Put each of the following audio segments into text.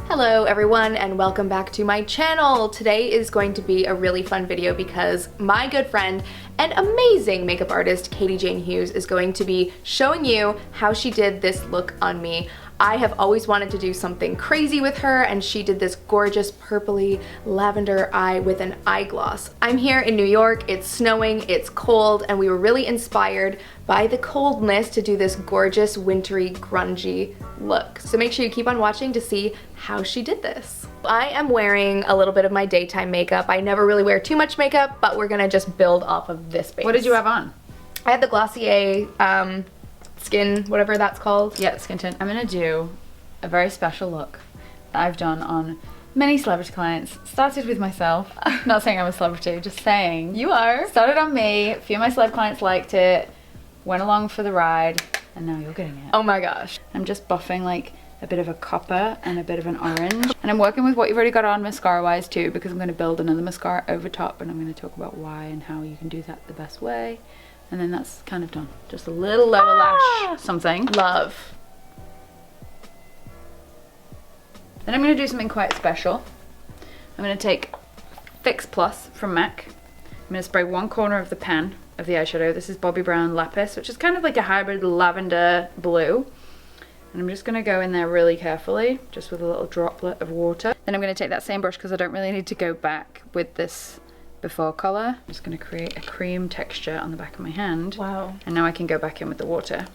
Hello everyone and welcome back to my channel. Today is going to be a really fun video because my good friend and amazing makeup artist Katie Jane Hughes is going to be showing you how she did this look on me. I have always wanted to do something crazy with her and she did this gorgeous purpley lavender eye with an eye gloss. I'm here in New York, it's snowing, it's cold, and we were really inspired by the coldness to do this gorgeous wintry grungy look. So make sure you keep on watching to see how she did this. I am wearing a little bit of my daytime makeup. I never really wear too much makeup, but we're gonna just build off of this base. What did you have on? I had the Glossier skin, whatever that's called. Yeah, skin tint. I'm gonna do a very special look that I've done on many celebrity clients. Started with myself. Not saying I'm a celebrity, just saying. You are. Started on me. A few of my celeb clients liked it. Went along for the ride, and now you're getting it. Oh my gosh. I'm just buffing like a bit of a copper and a bit of an orange. And I'm working with what you've already got on mascara-wise too, because I'm gonna build another mascara over top, and I'm gonna talk about why and how you can do that the best way. And then that's kind of done. Just a little lower lash something. Love. Then I'm going to do something quite special. I'm going to take Fix Plus from MAC. I'm going to spray one corner of the pan of the eyeshadow. This is Bobbi Brown Lapis, which is kind of like a hybrid lavender blue. And I'm just going to go in there really carefully, just with a little droplet of water. Then I'm going to take that same brush because I don't really need to go back with this before color. I'm just going to create a cream texture on the back of my hand. Wow. And now I can go back in with the water.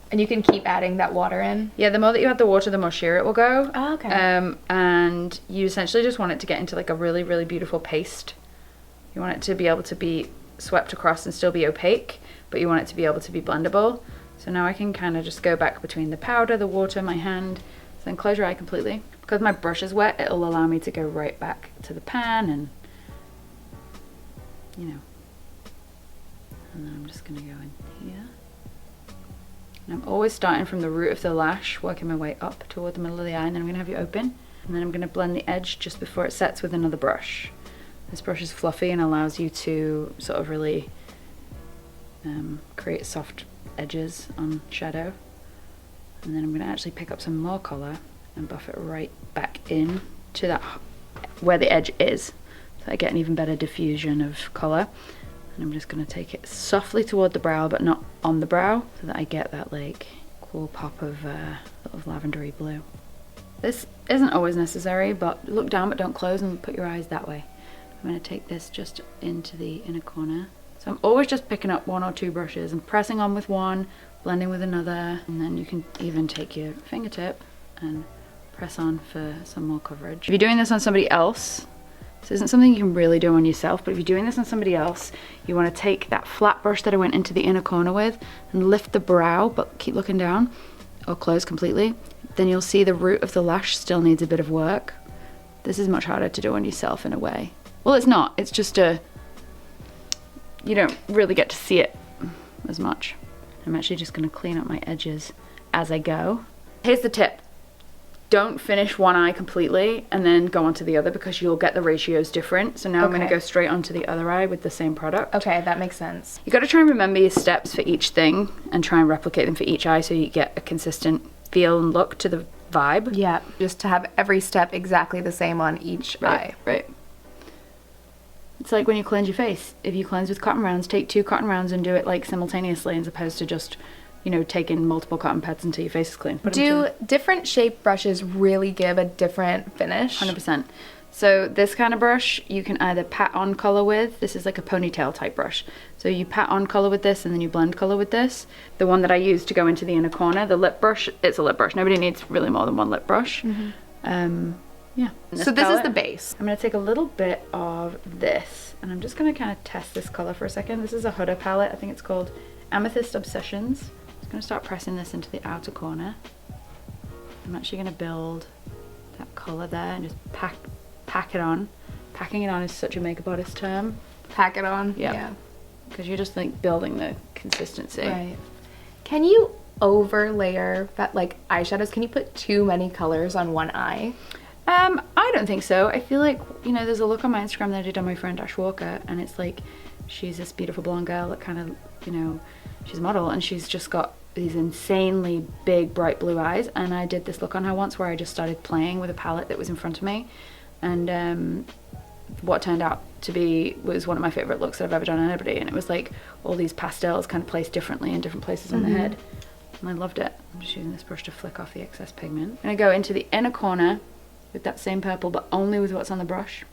And you can keep adding that water in? Yeah, the more that you add the water, the more sheer it will go. Oh, okay. And you essentially just want it to get into like a really, really beautiful paste. You want it to be able to be swept across and still be opaque, but you want it to be able to be blendable. So now I can kind of just go back between the powder, the water, my hand. So then close your eye completely. Because my brush is wet, it'll allow me to go right back to the pan and you know, and then I'm just gonna go in here. And I'm always starting from the root of the lash, working my way up toward the middle of the eye, and then I'm gonna have you open. And then I'm gonna blend the edge just before it sets with another brush. This brush is fluffy and allows you to sort of really create soft edges on shadow. And then I'm gonna actually pick up some more color and buff it right back in to that where the edge is. I get an even better diffusion of colour. And I'm just going to take it softly toward the brow but not on the brow, so that I get that like cool pop of lavendery blue. This isn't always necessary, but look down but don't close and put your eyes that way. I'm going to take this just into the inner corner. So I'm always just picking up one or two brushes and pressing on with one, blending with another, and then you can even take your fingertip and press on for some more coverage. If you're doing this on somebody else, this isn't something you can really do on yourself, but if you're doing this on somebody else, you want to take that flat brush that I went into the inner corner with and lift the brow, but keep looking down or close completely. Then you'll see the root of the lash still needs a bit of work. This is much harder to do on yourself in a way. Well, it's not. It's just you don't really get to see it as much. I'm actually just going to clean up my edges as I go. Here's the tip. Don't finish one eye completely and then go on to the other, because you'll get the ratios different. So now I'm going to go straight onto the other eye with the same product. Okay, that makes sense. You got to try and remember your steps for each thing and try and replicate them for each eye so you get a consistent feel and look to the vibe. Yeah, just to have every step exactly the same on each eye. Right. It's like when you cleanse your face. If you cleanse with cotton rounds, take 2 cotton rounds and do it like simultaneously as opposed to just, you know, taking multiple cotton pads until your face is clean. Do different shaped brushes really give a different finish? 100%. So this kind of brush you can either pat on color with. This is like a ponytail type brush. So you pat on color with this and then you blend color with this. The one that I use to go into the inner corner, the lip brush, it's a lip brush. Nobody needs really more than one lip brush. Yeah. So this is the base. I'm going to take a little bit of this and I'm just going to kind of test this color for a second. This is a Huda palette. I think it's called Amethyst Obsessions. I'm going to start pressing this into the outer corner. I'm actually going to build that colour there and just pack it on. Packing it on is such a makeup artist term. Pack it on? Yeah. Because you're just like building the consistency. Right. Can you overlayer that, like eyeshadows? Can you put too many colours on one eye? I don't think so. I feel like, you know, there's a look on my Instagram that I did on my friend Ash Walker, and it's like she's this beautiful blonde girl that kind of, you know, she's a model and she's just got these insanely big bright blue eyes, and I did this look on her once where I just started playing with a palette that was in front of me, and what turned out to be was one of my favorite looks that I've ever done on anybody, and it was like all these pastels kind of placed differently in different places on the head, and I loved it. I'm just using this brush to flick off the excess pigment. I'm gonna go into the inner corner with that same purple, but only with what's on the brush,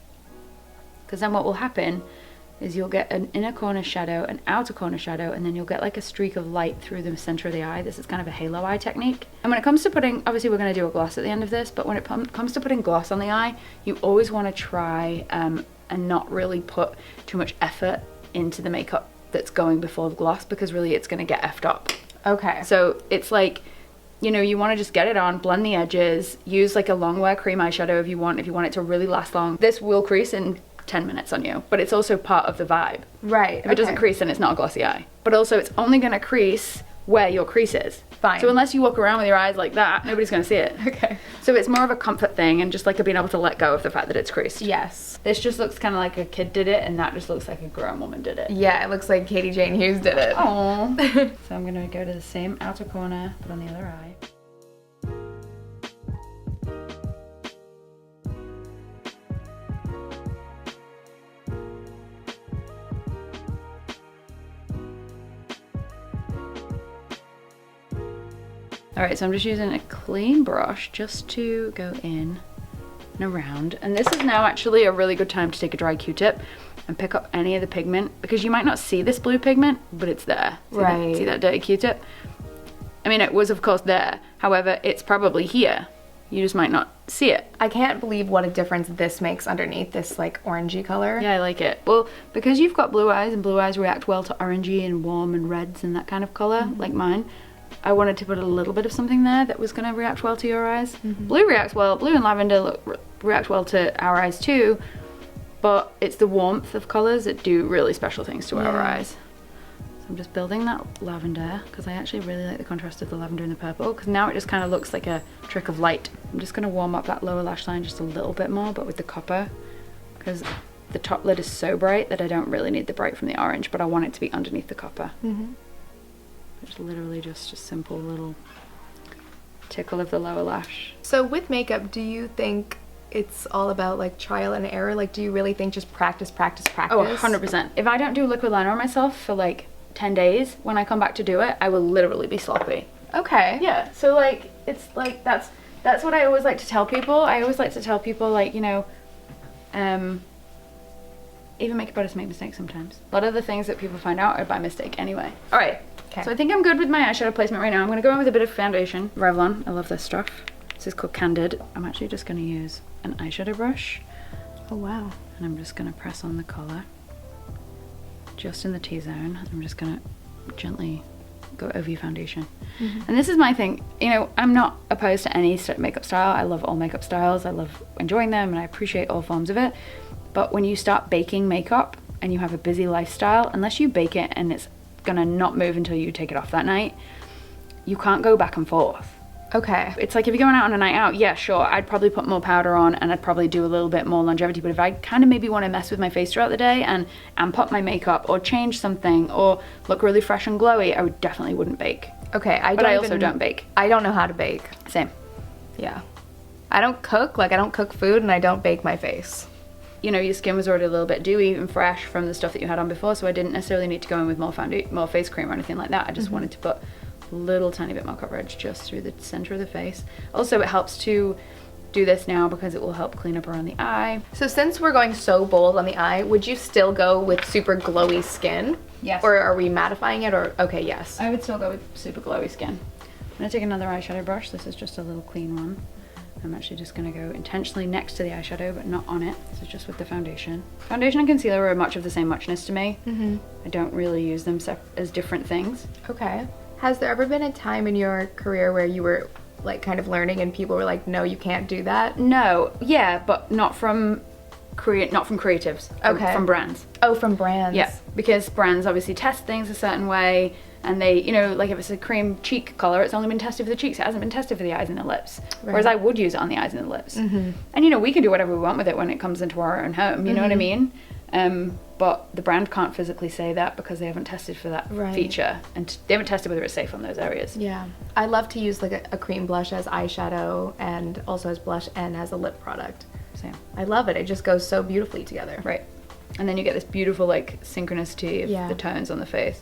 because then what will happen is you'll get an inner corner shadow, an outer corner shadow, and then you'll get like a streak of light through the center of the eye. This is kind of a halo eye technique. And when it comes to putting, obviously we're going to do a gloss at the end of this, but when it comes to putting gloss on the eye, you always want to try and not really put too much effort into the makeup that's going before the gloss, because really it's going to get effed up. Okay. So it's like, you know, you want to just get it on, blend the edges, use like a long wear cream eyeshadow if you want it to really last long. This will crease in 10 minutes on you, but it's also part of the vibe. Right. If it doesn't crease, then it's not a glossy eye. But also it's only going to crease where your crease is. Fine. So unless you walk around with your eyes like that, nobody's going to see it. Okay. So it's more of a comfort thing, and just like being able to let go of the fact that it's creased. Yes. This just looks kind of like a kid did it, and that just looks like a grown woman did it. Yeah, it looks like Katie Jane Hughes did it. Aww. So I'm going to go to the same outer corner, but on the other eye. Alright, so I'm just using a clean brush just to go in and around. And this is now actually a really good time to take a dry Q-tip and pick up any of the pigment, because you might not see this blue pigment, but it's there. See that dirty Q-tip? I mean, it was of course there. However, it's probably here. You just might not see it. I can't believe what a difference this makes underneath this like orangey color. Yeah, I like it. Well, because you've got blue eyes, and blue eyes react well to orangey and warm and reds and that kind of color, like mine, I wanted to put a little bit of something there that was going to react well to your eyes. Blue reacts well. Blue and lavender react well to our eyes too, but it's the warmth of colors that do really special things to our eyes. So I'm just building that lavender, because I actually really like the contrast of the lavender and the purple, because now it just kind of looks like a trick of light. I'm just going to warm up that lower lash line just a little bit more, but with the copper, because the top lid is so bright that I don't really need the bright from the orange, but I want it to be underneath the copper. It's literally just a simple little tickle of the lower lash. So with makeup, do you think it's all about like trial and error? Like, do you really think just practice? Oh, 100%. If I don't do liquid liner on myself for like 10 days, when I come back to do it, I will literally be sloppy. Okay. Yeah, so like, it's like, that's what I always like to tell people. I always like to tell people, like, you know, even makeup artists make mistakes sometimes. A lot of the things that people find out are by mistake anyway. All right. Okay. So I think I'm good with my eyeshadow placement right now. I'm going to go in with a bit of foundation. Revlon, I love this stuff. This is called Candid. I'm actually just going to use an eyeshadow brush. Oh wow. And I'm just going to press on the color. Just in the T-zone. I'm just going to gently go over your foundation. And this is my thing. You know, I'm not opposed to any makeup style. I love all makeup styles. I love enjoying them, and I appreciate all forms of it. But when you start baking makeup and you have a busy lifestyle, unless you bake it and it's gonna not move until you take it off that night, you can't go back and forth. Okay. It's like if you're going out on a night out, yeah, sure, I'd probably put more powder on and I'd probably do a little bit more longevity, but if I kind of maybe want to mess with my face throughout the day and amp up my makeup or change something or look really fresh and glowy, I would definitely wouldn't bake. Okay, I also don't bake. I don't know how to bake. Same. Yeah. I don't cook, like I don't cook food, and I don't bake my face. You know, your skin was already a little bit dewy and fresh from the stuff that you had on before, so I didn't necessarily need to go in with more face cream or anything like that. I just wanted to put a little tiny bit more coverage just through the center of the face. Also, it helps to do this now because it will help clean up around the eye. So since we're going so bold on the eye, would you still go with super glowy skin? Yes. Or are we mattifying it, or okay, yes. I would still go with super glowy skin. I'm gonna take another eyeshadow brush. This is just a little clean one. I'm actually just going to go intentionally next to the eyeshadow, but not on it. So just with the foundation. Foundation and concealer are much of the same muchness to me. I don't really use them as different things. Okay. Has there ever been a time in your career where you were like kind of learning and people were like, no, you can't do that? No. Yeah, but not from creatives. Okay. From brands. Oh, from brands. Yeah, because brands obviously test things a certain way. And they, you know, like if it's a cream cheek color, it's only been tested for the cheeks. It hasn't been tested for the eyes and the lips. Right. Whereas I would use it on the eyes and the lips. And, you know, we can do whatever we want with it when it comes into our own home. You know what I mean? But the brand can't physically say that because they haven't tested for that feature, and they haven't tested whether it's safe on those areas. Yeah, I love to use like a cream blush as eyeshadow and also as blush and as a lip product. Same. I love it. It just goes so beautifully together. Right. And then you get this beautiful like synchronicity of the tones on the face.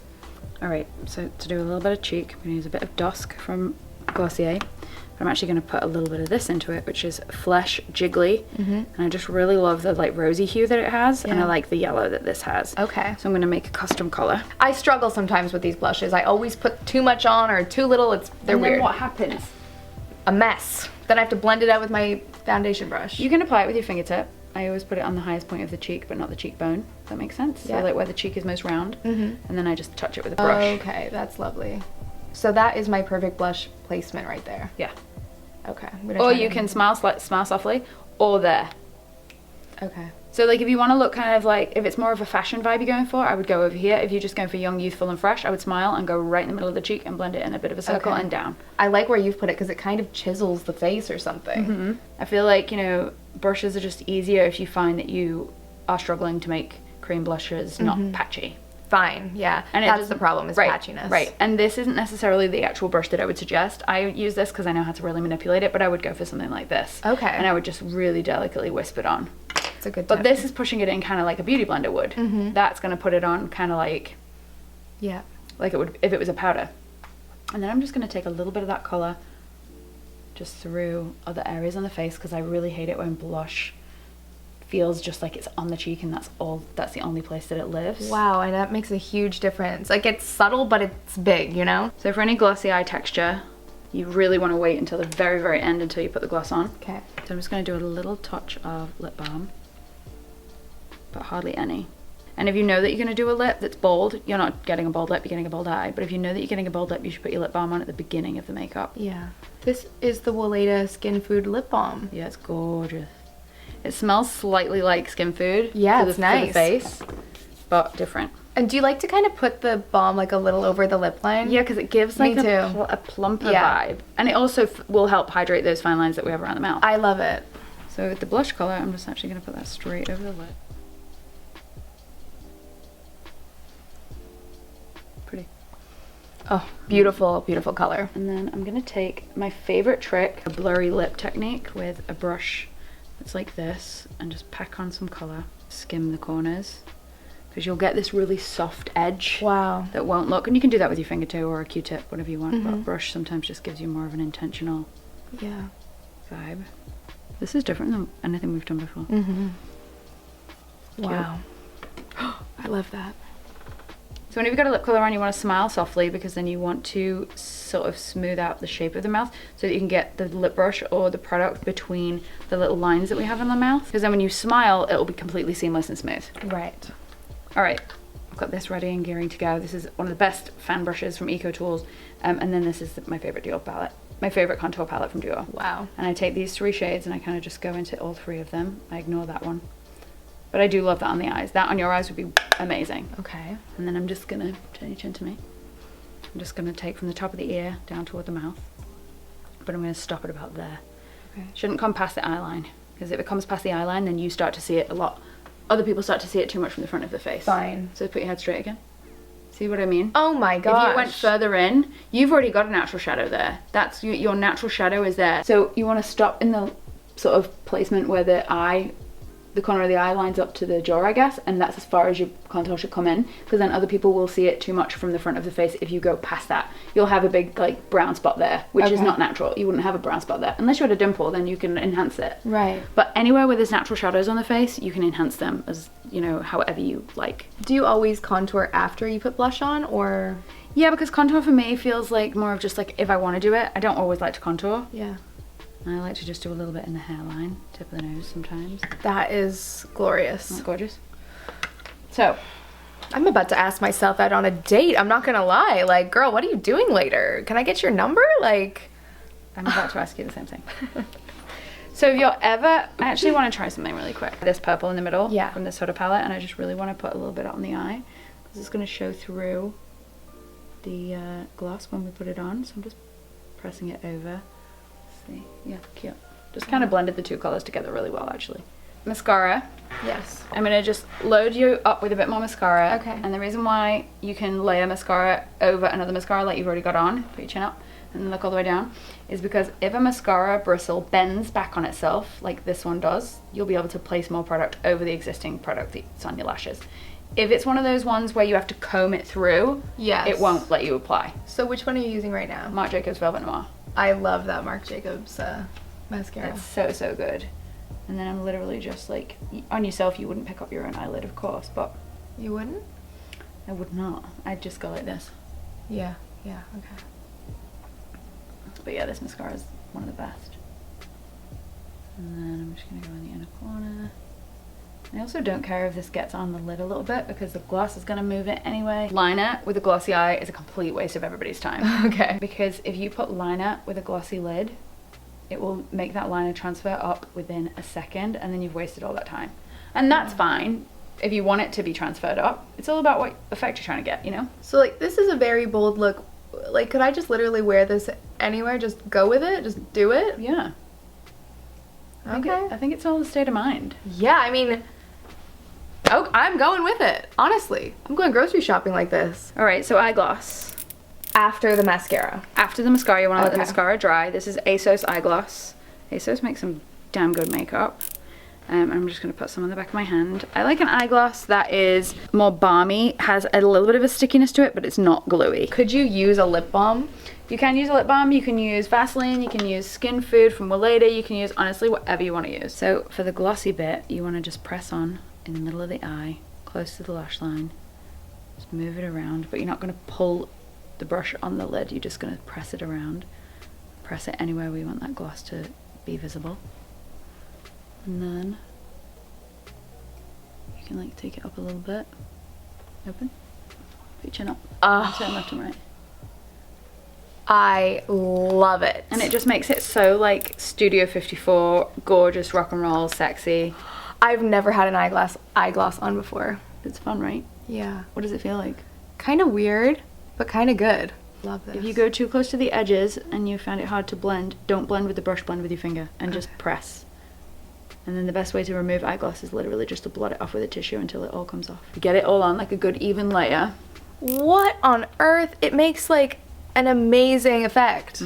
All right, so to do a little bit of cheek, I'm gonna use a bit of Dusk from Glossier. I'm actually going to put a little bit of this into it, which is Flesh Jiggly. And I just really love the like rosy hue that it has, and I like the yellow that this has. Okay. So I'm going to make a custom color. I struggle sometimes with these blushes. I always put too much on or too little. They're weird. What happens? A mess. Then I have to blend it out with my foundation brush. You can apply it with your fingertip. I always put it on the highest point of the cheek, but not the cheekbone. Does that make sense? Yeah. So like where the cheek is most round. And then I just touch it with a brush. Okay, that's lovely. So that is my perfect blush placement right there. Yeah. Okay. Or you can smile softly, or there. Okay. So like if you want to look kind of like, if it's more of a fashion vibe you're going for, I would go over here. If you're just going for young, youthful and fresh, I would smile and go right in the middle of the cheek and blend it in a bit of a circle and down. I like where you've put it because it kind of chisels the face or something. I feel like, you know, brushes are just easier if you find that you are struggling to make cream blushes not patchy. Fine, yeah. And that's the problem, is patchiness. Right, and this isn't necessarily the actual brush that I would suggest. I use this because I know how to really manipulate it, but I would go for something like this. Okay. And I would just really delicately wisp it on. It's a good tip. But this is pushing it in kind of like a beauty blender would. That's going to put it on kind of like it would if it was a powder. And then I'm just going to take a little bit of that colour just through other areas on the face, because I really hate it when blush feels just like it's on the cheek and that's the only place that it lives. Wow, and that makes a huge difference. Like, it's subtle, but it's big, you know? So for any glossy eye texture, you really want to wait until the very, very end until you put the gloss on. Okay. So I'm just going to do a little touch of lip balm, but hardly any. And if you know that you're going to do a lip that's bold, you're not getting a bold lip, you're getting a bold eye. But if you know that you're getting a bold lip, you should put your lip balm on at the beginning of the makeup. Yeah. This is the Weleda Skinfood lip balm. Yeah, it's gorgeous. It smells slightly like Skinfood. Yeah, it's nice. For the face, but different. And do you like to kind of put the balm like a little over the lip line? Yeah, because it gives like a plumper vibe. And it also will help hydrate those fine lines that we have around the mouth. I love it. So with the blush color, I'm just actually going to put that straight over the lip. Pretty. Oh, beautiful, beautiful color. And then I'm going to take my favorite trick, a blurry lip technique, with a brush that's like this, and just pack on some color, skim the corners, because you'll get this really soft edge. Wow. That won't look, and you can do that with your finger too, or a Q-tip, whatever you want, but a brush sometimes just gives you more of an intentional vibe. This is different than anything we've done before. Wow. I love that. So whenever you've got a lip color on, you want to smile softly, because then you want to sort of smooth out the shape of the mouth so that you can get the lip brush or the product between the little lines that we have in the mouth. Because then when you smile, it will be completely seamless and smooth. Right. All right, I've got this ready and gearing to go. This is one of the best fan brushes from Eco Tools. And then this is my favorite Dior palette. My favorite contour palette from Dior. Wow. And I take these 3 shades and I kind of just go into all 3 of them. I ignore that one. But I do love that on the eyes. That on your eyes would be amazing. Okay. And then I'm just gonna turn your chin to me. I'm just gonna take from the top of the ear down toward the mouth. But I'm gonna stop it about there. Okay. Shouldn't come past the eye line, because if it comes past the eye line, then you start to see it a lot. Other people start to see it too much from the front of the face. Fine. So put your head straight again. See what I mean? Oh my gosh. If you went further in, you've already got a natural shadow there. That's your natural shadow is there. So you want to stop in the sort of placement where the corner of the eye lines up to the jaw, I guess, and that's as far as your contour should come in, because then other people will see it too much from the front of the face. If you go past that, you'll have a big like brown spot there, which is not natural. You wouldn't have a brown spot there unless you had a dimple, then you can enhance it. Right. But anywhere where there's natural shadows on the face, you can enhance them as, you know, however you like. Do you always contour after you put blush on, or? Yeah, because contour for me feels like more of just like if I want to do it. I don't always like to contour. Yeah. I like to just do a little bit in the hairline, tip of the nose sometimes. That is glorious. Isn't that gorgeous? So, I'm about to ask myself out on a date. I'm not gonna lie. Like, girl, what are you doing later? Can I get your number? Like, I'm about to ask you the same thing. So if you're ever, I actually want to try something really quick. This purple in the middle from this sort of palette, and I just really want to put a little bit on the eye, because it's going to show through the gloss when we put it on. So I'm just pressing it over. See, yeah, cute. Just kind of blended the 2 colors together really well, actually. mascara. Yes. I'm gonna just load you up with a bit more mascara. Okay. And the reason why you can layer mascara over another mascara like you've already got on, put your chin up and then look all the way down, is because if a mascara bristle bends back on itself, like this one does, you'll be able to place more product over the existing product that's on your lashes. If it's one of those ones where you have to comb it through, yes, it won't let you apply. So which one are you using right now? Marc Jacobs Velvet Noir. I love that Marc Jacobs mascara. It's so, so good. And then I'm literally just like, on yourself you wouldn't pick up your own eyelid, of course, but... You wouldn't? I would not. I'd just go like this. Yeah, yeah, okay. But yeah, this mascara is one of the best. And then I'm just gonna go in the inner corner. I also don't care if this gets on the lid a little bit because the gloss is gonna move it anyway. Liner with a glossy eye is a complete waste of everybody's time. Okay. Because if you put liner with a glossy lid, it will make that liner transfer up within a second and then you've wasted all that time. And that's fine if you want it to be transferred up. It's all about what effect you're trying to get, you know? So like this is a very bold look. Like could I just literally wear this anywhere? Just go with it? Just do it? Yeah. Okay. I think it's all a state of mind. Yeah, I mean, oh, I'm going with it. Honestly, I'm going grocery shopping like this. All right, so eye gloss. After the mascara. After the mascara, you want to let the Okay. mascara dry. This is ASOS Eye Gloss. ASOS makes some damn good makeup. I'm just going to put some on the back of my hand. I like an eye gloss that is more balmy, has a little bit of a stickiness to it, but it's not gluey. Could you use a lip balm? You can use a lip balm, you can use Vaseline, you can use Skinfood from Weleda, you can use honestly whatever you want to use. So for the glossy bit, you want to just press on in the middle of the eye, close to the lash line. Just move it around, but you're not going to pull the brush on the lid, you're just going to press it around. Press it anywhere we want that gloss to be visible. And then you can like take it up a little bit. Open. Put your chin up. Turn left and right. I love it. And it just makes it so like Studio 54, gorgeous, rock and roll, sexy. I've never had an eyeglass on before. It's fun, right? Yeah. What does it feel like? Kind of weird, but kind of good. Love this. If you go too close to the edges and you find it hard to blend, don't blend with the brush, blend with your finger and just press. And then the best way to remove eyeglass is literally just to blot it off with a tissue until it all comes off. Get it all on like a good even layer. What on earth? It makes like an amazing effect.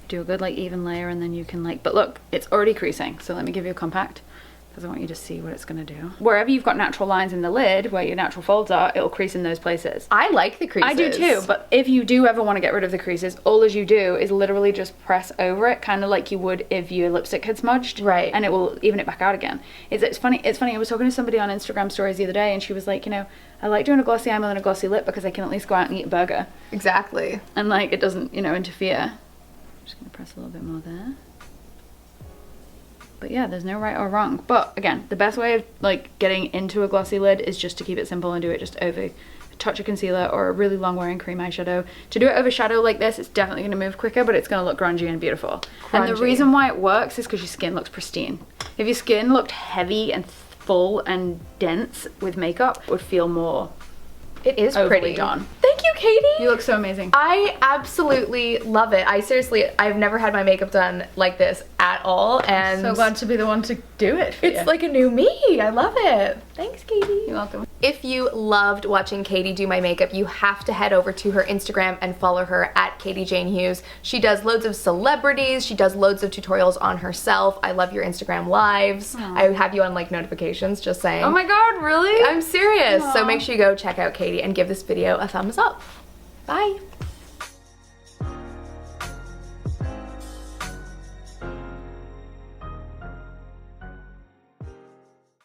Do a good like even layer and then you can like, but look, it's already creasing. So let me give you a compact because I want you to see what it's gonna do. Wherever you've got natural lines in the lid, where your natural folds are, it'll crease in those places. I like the creases. I do too, but if you do ever want to get rid of the creases, all as you do is literally just press over it, kind of like you would if your lipstick had smudged. Right. And it will even it back out again. It's funny, I was talking to somebody on Instagram stories the other day and she was like, you know, I like doing a glossy eye more than a glossy lip because I can at least go out and eat a burger. Exactly. And like, it doesn't, you know, interfere. I'm just gonna press a little bit more there. But yeah, there's no right or wrong. But again, the best way of like getting into a glossy lid is just to keep it simple and do it just over a touch of concealer or a really long wearing cream eyeshadow. To do it over shadow like this, it's definitely gonna move quicker, but it's gonna look grungy and beautiful. And the reason why it works is because your skin looks pristine. If your skin looked heavy and full and dense with makeup, it would feel more It is pretty. done. Thank you, Katie. You look so amazing. I absolutely love it. I've never had my makeup done like this at all, and So glad to be the one to do it for it's you. like a new me. I love it. Thanks, Katie. You're welcome. If you loved watching Katie do my makeup, you have to head over to her Instagram and follow her at Katie Jane Hughes. She does loads of celebrities. She does loads of tutorials on herself. I love your Instagram lives. I have you on like notifications, just saying. Oh my god, really? I'm serious. So Aww. make sure you go check out Katie and give this video a thumbs up. Bye.